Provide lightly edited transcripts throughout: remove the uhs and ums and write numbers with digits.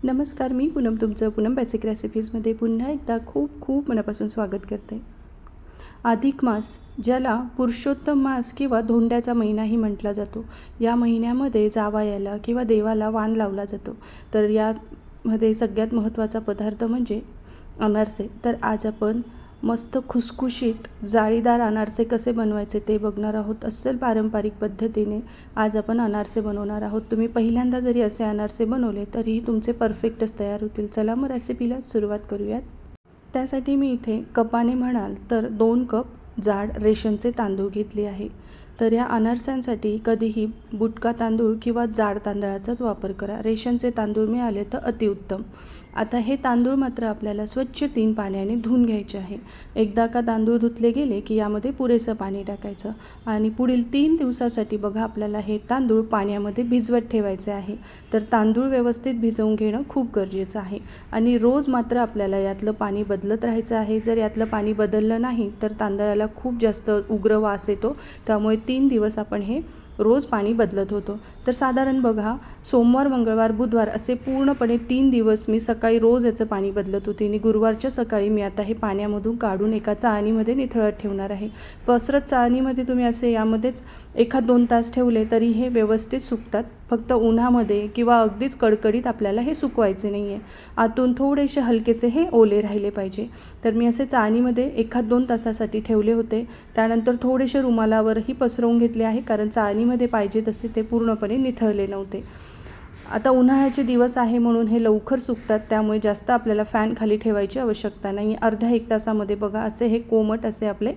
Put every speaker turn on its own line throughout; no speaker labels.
नमस्कार, मी पूनम तुमचं पूनम बेसिक रेसिपीजमध्ये पुन्हा एकदा खूप खूप मनापासून स्वागत करते. अधिक मास, ज्याला पुरुषोत्तम मास किंवा धोंड्याचा महिनाही म्हटला जातो, या महिन्यामध्ये जावयाला किंवा देवाला वाण लावला जातो. तर यामध्ये सगळ्यात महत्त्वाचा पदार्थ म्हणजे अनारसे. तर आज आपण मस्त खुसखुशीत जाळीदार अनारसे कसे बनवायचे ते बघणार आहोत. अस्सल पारंपरिक पद्धतीने आज आपण अनारसे बनवणार आहोत. तुम्ही पहिल्यांदा जरी असे अनारसे बनवले तरीही तुमचे परफेक्टच तयार होतील. चला मग रेसिपीला सुरुवात करूयात. त्यासाठी मी इथे कपाने म्हणाल तर 2 कप जाड रेशनचे तांदूळ घेतले आहे. तर या अनारसांसाठी कधीही बुटका तांदूळ किंवा जाड तांदळाचाच वापर करा. रेशनचे तांदूळ मिळाले तर अतिउत्तम. आता हे तांदूळ मात्र आपल्याला स्वच्छ 3 पाण्याने धुवून घ्यायचे आहे. एकदा का तांदूळ धुतले गेले की यामध्ये पुरेसं पाणी टाकायचं आणि पुढील 3 दिवसासाठी बघा आपल्याला हे तांदूळ पाण्यामध्ये भिजवत ठेवायचे आहे. तर तांदूळ व्यवस्थित भिजवून घेणं खूप गरजेचं आहे आणि रोज मात्र आपल्याला यातलं पाणी बदलत राहायचं आहे. जर यातलं पाणी बदललं नाही तर तांदळाला खूप जास्त उग्र वास येतो. त्यामुळे 3 दिवस आपण हे रोज पाणी बदलत होतो. तर साधारण बघा सोमवार, मंगळवार, बुधवार असे पूर्णपणे 3 दिवस मी सकाळी रोज याचं पाणी बदलत होते आणि गुरुवारच्या सकाळी मी आता हे पाण्यामधून काढून एका चाळणीमध्ये निथळत ठेवणार आहे. पसरत चाळणीमध्ये तुम्ही असे यामध्येच 1-2 तास ठेवले तरी हे व्यवस्थित सुकतात. फक्त उन्हामध्ये किंवा अगदीच कडकडीत आपल्याला हे सुकवायचे नाही आहे. आतून थोडेसे हलकेसे हे ओले राहिले पाहिजे. तर मी असे चाळणीमध्ये 1-2 तासासाठी ठेवले होते. त्यानंतर थोडेसे रुमालावरही पसरवून घेतले आहे, कारण चाळणीमध्ये पाहिजे तसे ते पूर्णपणे निथळले नव्हते. आता उन्हाळ्याचे दिवस आहे म्हणून हे लवकर सुकतात, त्यामुळे जास्त आपल्याला फॅन खाली ठेवायची आवश्यकता नाही. अर्ध्या 1 तासामध्ये बघा असे हे कोमट असे आपले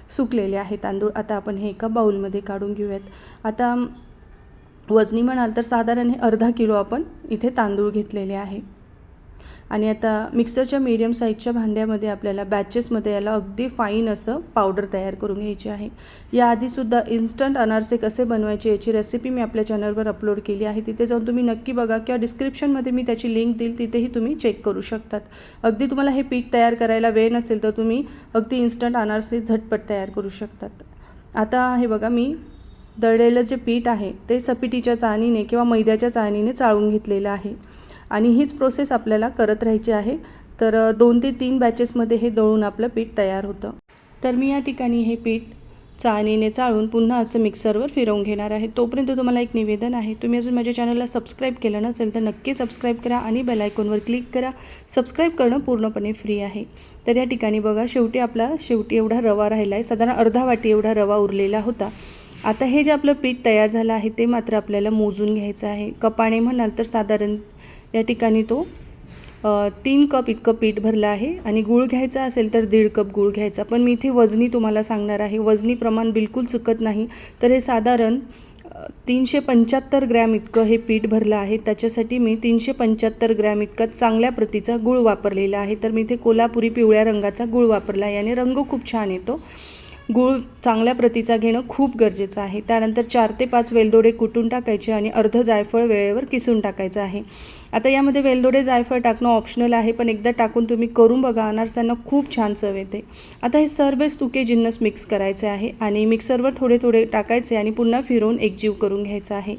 सुकलेले आहे तांदूळ. आता आपण हे एका बाउलमध्ये काढून घेऊयात. आता वजनी म्हणाल तर साधारण हे अर्धा किलो आपण इथे तांदूळ घेतलेले आहे आणि आता मिक्सरच्या मीडियम साईजच्या भांड्यामध्ये आपल्याला बॅचेसमध्ये याला अगदी फाईन असं पावडर तयार करून घ्यायची आहे. याआधीसुद्धा इन्स्टंट अनारसे कसे बनवायचे याची रेसिपी मी आपल्या चॅनलवर अपलोड केली आहे. तिथे जाऊन तुम्ही नक्की बघा किंवा डिस्क्रिप्शनमध्ये मी त्याची लिंक देईल, तिथेही तुम्ही चेक करू शकतात. अगदी तुम्हाला हे पीठ तयार करायला वेळ नसेल तर तुम्ही अगदी इन्स्टंट अनारसे झटपट तयार करू शकतात. आता हे बघा मी दळलेलं जे पीठ आहे ते सपिटीच्या चाळणीने किंवा मैद्याच्या चाळणीने चाळून घेतलेलं आहे आणि हीच प्रोसेस आपल्याला करत राहायची आहे. तर 2 ते 3 बॅचेसमध्ये हे दळून आपलं पीठ तयार होतं. तर मी या ठिकाणी हे पीठ चाळणीने चाळून पुन्हा असं मिक्सरवर फिरवून घेणार आहे. तोपर्यंत तुम्हाला एक निवेदन आहे, तुम्ही अजून माझ्या चॅनलला सबस्क्राईब केलं नसेल तर नक्की सबस्क्राईब करा आणि बेल आयकॉनवर क्लिक करा. सबस्क्राईब करणं पूर्णपणे फ्री आहे. तर या ठिकाणी बघा शेवटी एवढा रवा राहिला आहे, साधारण अर्धा वाटी एवढा रवा उरलेला होता. आता हे जे आपलं पीठ तयार झालं आहे ते मात्र आपल्याला मोजून घ्यायचं आहे. कपाने म्हणाल तर साधारण या ठिकाणी तो 3 कप इतकं पीठ भरलं आहे आणि गूळ घ्यायचा असेल तर 1.5 कप गूळ घ्यायचा. पण मी इथे वजनी तुम्हाला सांगणार आहे, वजनी प्रमाण बिलकुल चुकत नाही. तर हे साधारण 375 ग्रॅम इतकं हे पीठ भरलं आहे. त्याच्यासाठी मी 375 ग्रॅम इतका चांगल्या प्रतीचा गूळ वापरलेला आहे. तर मी इथे कोल्हापुरी पिवळ्या रंगाचा गूळ वापरला, याने रंग खूप छान येतो. गूळ चांगल्या प्रतीचा घेणं खूप गरजेचं आहे. त्यानंतर 4 ते 5 वेलदोडे कुटून टाकायचे आणि अर्ध जायफळ वेळेवर किसून टाकायचं आहे. आता यामध्ये वेलदोडे जायफळ टाकणं ऑप्शनल आहे, पण एकदा टाकून तुम्ही करून बघा, अनारसांना खूप छान चव येते. आता हे सर्व सुके जिन्नस मिक्स करायचे आहे आणि मिक्सरवर थोडे थोडे टाकायचे आणि पुन्हा फिरवून एकजीव करून घ्यायचा आहे.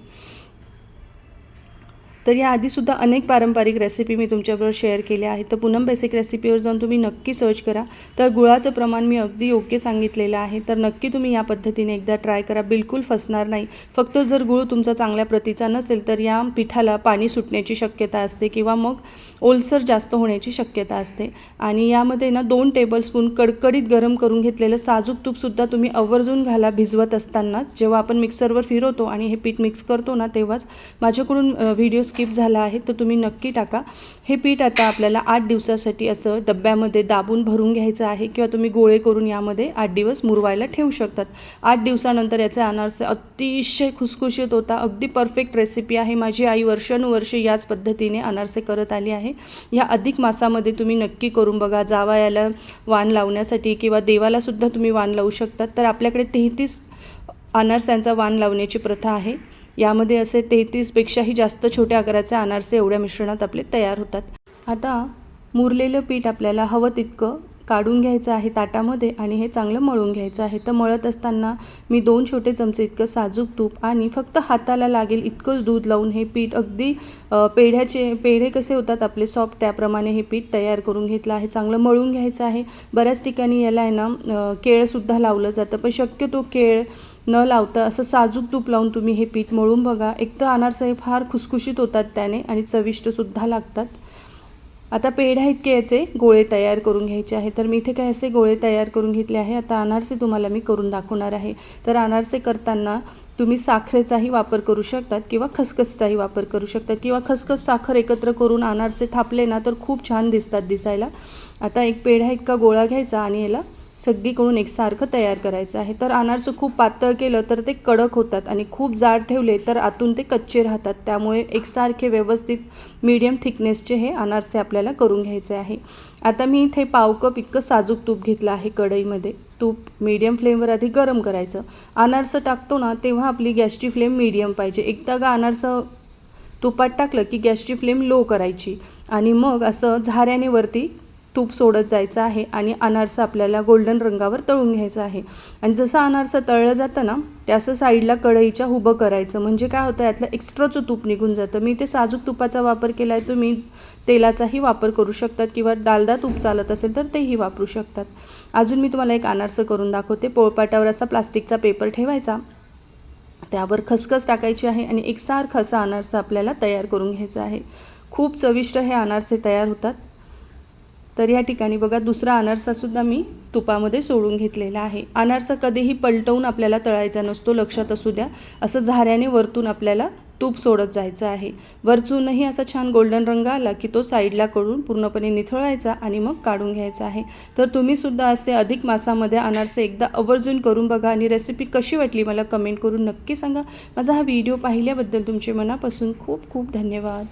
तर याआधीसुद्धा अनेक पारंपरिक रेसिपी मी तुमच्याबरोबर शेअर केल्या आहेत. तर पूनम बेसिक रेसिपीवर जाऊन तुम्ही नक्की सर्च करा. तर गुळाचं प्रमाण मी अगदी योग्य सांगितलेलं आहे. तर नक्की तुम्ही या पद्धतीने एकदा ट्राय करा, बिलकुल फसणार नाही. फक्त जर गूळ तुमचा चांगल्या प्रतीचा नसेल तर या पिठाला पाणी सुटण्याची शक्यता असते किंवा मग ओलसर जास्त होण्याची शक्यता असते. आणि यामध्ये ना 2 टेबलस्पून कडकडीत गरम करून घेतलेलं साजूक तूपसुद्धा तुम्ही आवर्जून घाला भिजवत असतानाच. जेव्हा आपण मिक्सरवर फिरवतो आणि हे पीठ मिक्स करतो ना तेव्हाच. माझ्याकडून व्हिडिओ स्किप झाला आहे तर तुम्ही नक्की टाका. हे पीठ आता आपल्याला 8 दिवसासाठी असं डब्यामध्ये दाबून भरून घ्यायचं आहे किंवा तुम्ही गोळे करून यामध्ये 8 दिवस मुरवायला ठेवू शकतात. 8 दिवसानंतर याचे अनारसे अतिशय खुसखुशीत होता. अगदी परफेक्ट रेसिपी आहे. माझी आई वर्षानुवर्षे याच पद्धतीने अनारसे करत आली आहे. या अधिक मासामध्ये तुम्ही नक्की करून बघा. जावयाला वाण लावण्यासाठी किंवा देवालासुद्धा तुम्ही वाण लावू शकतात. तर आपल्याकडे 33 अनारसांचा वाण लावण्याची प्रथा आहे. यामध्ये असे 33पेक्षाही जास्त छोट्या आकाराचे अनारसे एवढ्या मिश्रणात आपले तयार होतात. आता मुरलेलं पीठ आपल्याला हवं तितकं काढून घ्यायचं आहे ताटामध्ये आणि हे चांगलं मळून घ्यायचं आहे. तर मळत असताना मी 2 छोटे चमचे इतकं साजूक तूप आणि फक्त हाताला लागेल इतकंच दूध लावून हे पीठ अगदी पेढे कसे होतात आपले सॉफ्ट त्याप्रमाणे हे पीठ तयार करून घेतलं आहे. चांगलं मळून घ्यायचं आहे. बऱ्याच ठिकाणी याला आहे ना केळसुद्धा लावलं जातं, पण शक्यतो केळ न लावता असं साजूक तूप लावून तुम्ही हे पीठ मळून बघा. एक तर अनारसे फार खुसखुशीत होतात त्याने आणि चविष्टसुद्धा लागतात. आता पेढ्या इतके याचे गोळे तयार करून घ्यायचे आहे. तर मी इथे काय असे गोळे तयार करून घेतले आहे. आता अनारसे तुम्हाला मी करून दाखवणार आहे. तर अनारसे करताना तुम्ही साखरेचाही वापर करू शकतात किंवा खसखसचाही वापर करू शकतात किंवा खसखस साखर एकत्र करून अनारसे थापले ना तर खूप छान दिसतात दिसायला. आता एक पेढा इतका गोळा घ्यायचा आणि याला सगळीकडून एकसारखं तयार करायचं आहे. तर अनारसे खूप पातळ केलं तर ते कडक होतात आणि खूप जाड ठेवले तर आतून ते कच्चे राहतात. त्यामुळे एकसारखे व्यवस्थित मीडियम थिकनेसचे हे अनारसे आपल्याला करून घ्यायचे आहे. आता मी इथे पाव कप इतकं साजूक तूप घेतलं आहे कढईमध्ये. तूप मीडियम फ्लेमवर आधी गरम करायचं. अनारसे टाकतो ना तेव्हा आपली गॅसची फ्लेम मीडियम पाहिजे. एकदा का अनारसे तुपात टाकलं की गॅसची फ्लेम लो करायची आणि मग असं झाऱ्याने वरती तूप सोडत जायचं आहे आणि अनारसे आपल्याला गोल्डन रंगावर तळून घ्यायचं आहे. आणि जसं अनारसे तळलं जातं ना त्याचं साईडला कढईच्या उभं करायचं, म्हणजे काय होतं यातलं एक्स्ट्राचं तूप निघून जातं. मी ते साजूक तुपाचा वापर केला आहे, तुम्ही तेलाचाही वापर करू शकतात किंवा डालडा तूप चालत असेल तर तेही वापरू शकतात. अजून मी तुम्हाला एक अनारसे करून दाखवते. पोळपाटावर असा प्लास्टिकचा पेपर ठेवायचा, त्यावर खसखस टाकायची आहे आणि एकसारखं असा अनारसा आपल्याला तयार करून घ्यायचा आहे. खूप चविष्ट हे अनारसे तयार होतात. तर या ठिकाणी बघा दुसरा अनारसासुद्धा मी तुपामध्ये सोडून घेतलेला आहे. अनारसा कधीही पलटवून आपल्याला तळायचा नसतो, लक्षात असू द्या. असं झाऱ्याने वरतून आपल्याला तूप सोडत जायचं आहे. वरतूनही असा छान गोल्डन रंग आला की तो साईडला करून पूर्णपणे निथळायचा आणि मग काढून घ्यायचा आहे. तर तुम्हीसुद्धा असे अधिक मासामध्ये अनारसे एकदा आवर्जून करून बघा आणि रेसिपी कशी वाटली मला कमेंट करून नक्की सांगा. माझा हा व्हिडिओ पाहिल्याबद्दल तुमचे मनापासून खूप खूप धन्यवाद.